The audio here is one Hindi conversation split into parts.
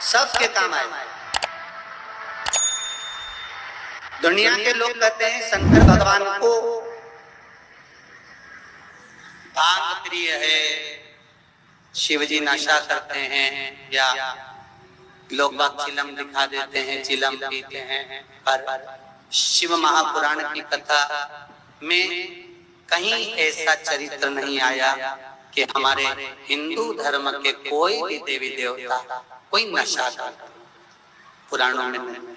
सबके काम आए। दुनिया के लोग कहते हैं शंकर भगवान को भांग प्रिय है, शिवजी नशा करते हैं, या लोग बाग चिलम दिखा देते हैं, चिलम पीते हैं। पर शिव महापुराण की कथा में कहीं ऐसा चरित्र नहीं आया कि हमारे हिंदू धर्म के कोई भी देवी देवता कोई नशा करते, पुराणों में नहीं।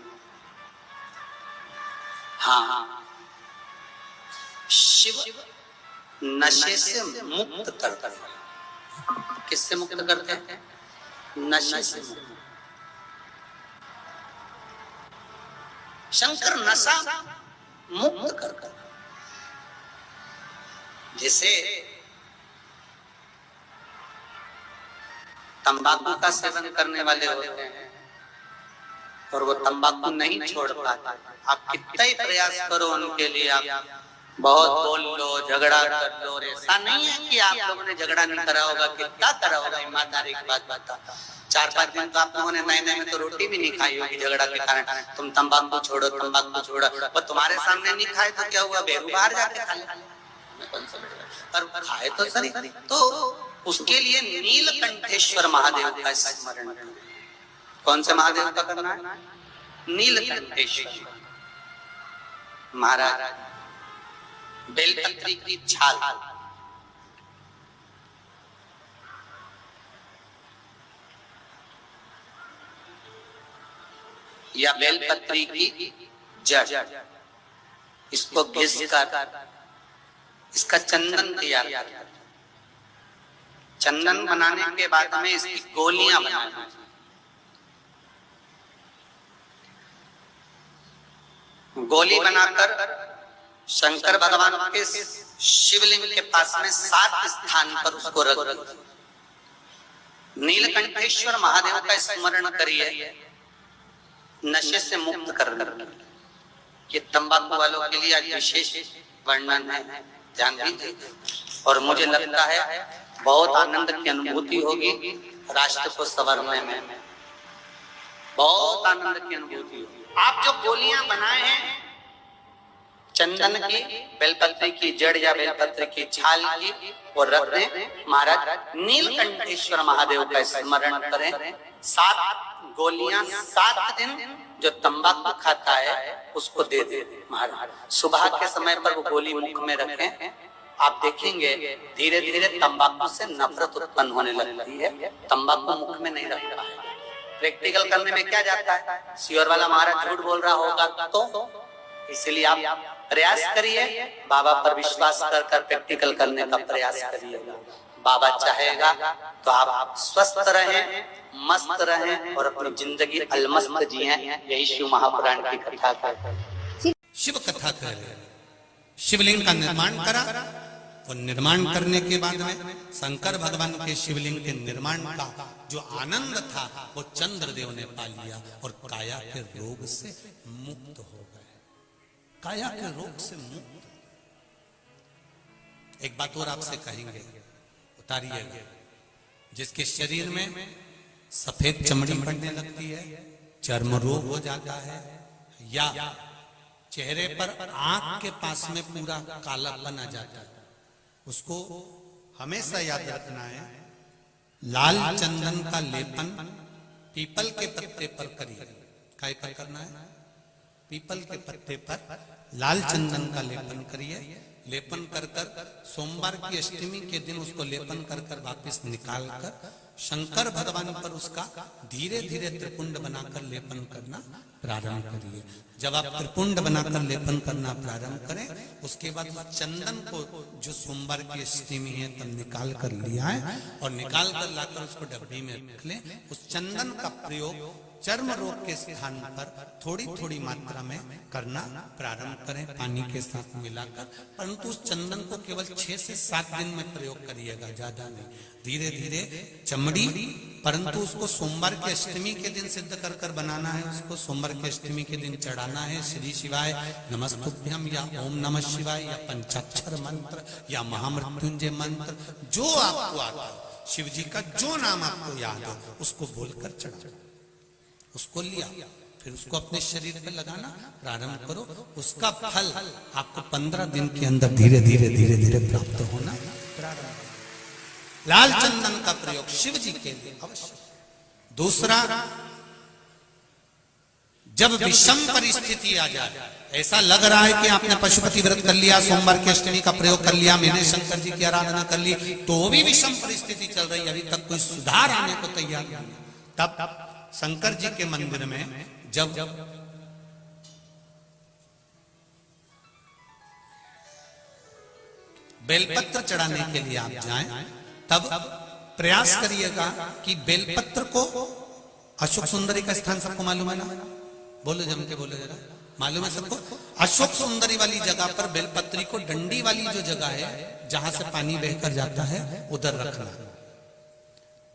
हाँ, शिव नशे से मुक्त करते हैं। किससे मुक्त करते हैं? नशे से मुक्त। शंकर नशा मुक्त करते हैं। जैसे तंबाकू का सेवन करने वाले होते हैं और वो तंबाकू नहीं छोड़ पाते, आप कितना ही प्रयास करो उनके लिए, आप बहुत बोल लो, झगड़ा कर लो, ऐसा नहीं है कि आप लोगों ने झगड़ा नहीं करा होगा, कितना करा होगा। ईमानदारी की बात बता, 4-5 दिन तो आप लोगों ने नए में तो रोटी भी नहीं खाई होगी झगड़ा के कारण। तुम तंबाकू छोड़ो, तंबाकू छोड़ो, और तुम्हारे सामने नहीं खाए तो क्या हुआ, बेरू बाहर जाके खा ले, पर खाए तो सही। तो उसके लिए नीलकंठेश्वर महादेव का स्मरण। कौन से महादेव का करना है? नीलकंठेश्वर महाराज। बेलपत्री की छाल, या बेलपत्री की जड़, इसको घिस कर इसका चंदन तैयार करते। चंदन बनाने के बाद में इसकी गोलियां बनाना। गोली बनाकर शंकर भगवान के शिवलिंग के पास में 7 स्थान पर उसको रख दो। नीलकंठेश्वर महादेव का स्मरण करिए, नशे से मुक्त करना। ये तंबाकू वालों के लिए आज विशेष वर्णन है, ध्यान दीजिए। और मुझे लगता है बहुत आनंद की अनुभूति होगी, राष्ट्र को संवरने में बहुत आनंद की अनुभूति होगी। आप जो गोलियां बनाए हैं चंदन की, बेलपत्री की जड़ या बेलपत्री की छाल की, और रख दें। महाराज नीलकंठेश्वर महादेव का स्मरण करें। 7 गोलियां 7 दिन जो तंबाकू खाता है उसको दे दे महाराज। सुबह के समय पर वो गोली मुख में रखें, आप देखेंगे धीरे धीरे तंबाकू से नफरत उत्पन्न होने लगती है। तंबाकू मुख में नहीं रखता है। प्रैक्टिकल करने में क्या जाता है, सियोर वाला महाराज झूठ बोल रहा होगा, तो इसलिए आप प्रयास करिए, बाबा पर विश्वास कर प्रैक्टिकल करने का प्रयास करिए। बाबा चाहेगा तो आप स्वस्थ रहें, मस्त रहें और अपनी जिंदगी अलमस्त जिए। यही शिव महापुराण की कथा है। शिव कथा कर शिवलिंग का निर्माण करा, और निर्माण करने के बाद में शंकर भगवान के शिवलिंग के निर्माण का जो आनंद था वो चंद्रदेव ने पा लिया और काया के रोग से मुक्त हो गए। काया के रोग से मुक्त। एक बात और आपसे कहेंगे, उतारिए। जिसके शरीर में सफेद चमड़ी पड़ने लगती है, चर्म रोग हो जाता है, या चेहरे पर आंख के पास में पूरा कालापन आ जाता है, उसको हमेशा याद रखना है, लाल चंदन का लेपन पीपल के पत्ते पर करिए। काय पर करना है? पीपल के पत्ते पर लाल चंदन का लेपन करिए। लेपन कर सोमवार की अष्टमी के दिन उसको लेपन कर वापस निकाल कर शंकर भगवान पर उसका धीरे धीरे त्रिपुंड बनाकर लेपन करना प्रारंभ करिए। जब आप त्रिपुंड बनाकर लेपन करना प्रारंभ करें, उसके बाद चंदन को जो सोमवार की अष्टमी है तब निकाल कर लिया है, और निकाल कर लाकर उसको डब्बी में रख लें। उस चंदन का प्रयोग चर्म रोग के स्थान पर थोड़ी थोड़ी मात्रा में करना प्रारंभ करें, पानी के साथ मिलाकर। परंतु उस चंदन को केवल 6 से 7 दिन में प्रयोग करिएगा, ज्यादा नहीं। धीरे धीरे चमड़ी, परंतु उसको सोमवार की अष्टमी के दिन सिद्ध कर बनाना है। उसको सोमवार की अष्टमी के दिन चढ़ाना है श्री शिवाय नमस्तुभ्यम, या ओम नमः शिवाय, या पंचाक्षर मंत्र, या महामृत्युंजय मंत्र, जो आपको आता, शिव जी का जो नाम आपको याद हो उसको बोलकर चढ़ा। उसको लिया, फिर उसको अपने शरीर पे लगाना प्रारंभ करो, उसका फल आपको 15 दिन के अंदर धीरे धीरे धीरे धीरे प्राप्त होना प्रारंभ। लाल चंदन का प्रयोग शिव जी के लिए अवश्य। दूसरा, जब विषम परिस्थिति आ जाए, ऐसा लग रहा है कि आपने पशुपति व्रत कर लिया, सोमवार की अष्टमी का प्रयोग कर लिया, मैंने शंकर जी की आराधना कर ली, तो भी विषम परिस्थिति चल रही है, अभी तक कोई सुधार आने को तैयार नहीं, तब शंकर जी के मंदिर में जब बेलपत्र चढ़ाने के लिए आप जाएं, तब प्रयास करिएगा कि बेलपत्र को, अशोक सुंदरी का स्थान सबको मालूम है ना, बोलो जम के बोलो जरा, मालूम है सबको? अशोक सुंदरी वाली जगह पर बेलपत्री को डंडी वाली जो जगह है जहां से पानी बहकर जाता है उधर रखना,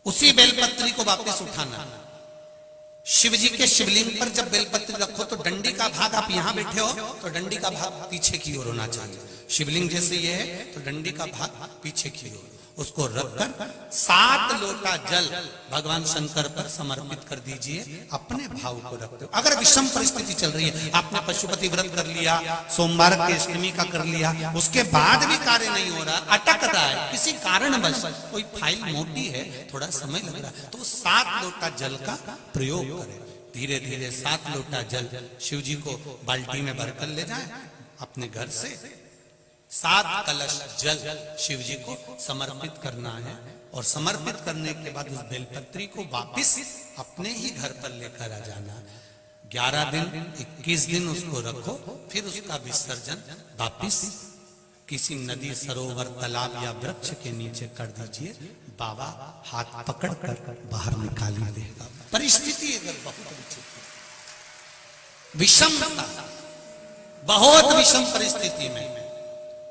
उसी बेलपत्री को वापस उठाना। शिव जी के शिवलिंग पर जब बेलपत्री रखो तो डंडी का भाग, आप यहां बैठे हो तो डंडी का भाग पीछे की ओर होना चाहिए, शिवलिंग जैसे ये है तो डंडी का भाग पीछे की ओर, उसको रखकर 7 लोटा जल भगवान शंकर पर समर्पित कर दीजिए, अपने भाव को रखते हो। अगर विषम परिस्थिति चल रही है, आपने पशुपति व्रत कर लिया, सोमवार की अष्टमी का कर लिया, उसके बाद भी कार्य नहीं हो रहा, अटक रहा है किसी कारणवश, कोई फाइल मोटी है, थोड़ा समय लग रहा है, तो 7 लोटा जल का प्रयोग करें। धीरे धीरे 7 लोटा जल शिव जी को बाल्टी में भरकर ले जाए अपने घर से, 7 कलश जल शिव जी को समर्पित करना है, और समर्पित करने के बाद उस बेलपत्री को वापस अपने ही घर पर लेकर आ जाना। 11 दिन 21 दिन उसको रखो, फिर उसका विसर्जन वापस किसी नदी, सरोवर, तालाब या वृक्ष के नीचे कर दीजिए, बाबा हाथ पकड़ कर बाहर निकाल देगा। परिस्थिति अगर बहुत विषमता, बहुत विषम परिस्थिति में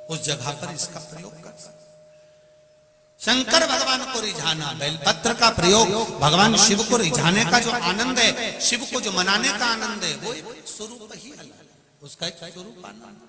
उस जगह पर इसका प्रयोग कर सकते। शंकर भगवान को रिझाना, बेलपत्र का प्रयोग भगवान शिव को रिझाने का जो आनंद है, शिव को जो मनाने का आनंद है, वो एक स्वरूप ही अलग है, उसका एक स्वरूप आनंद।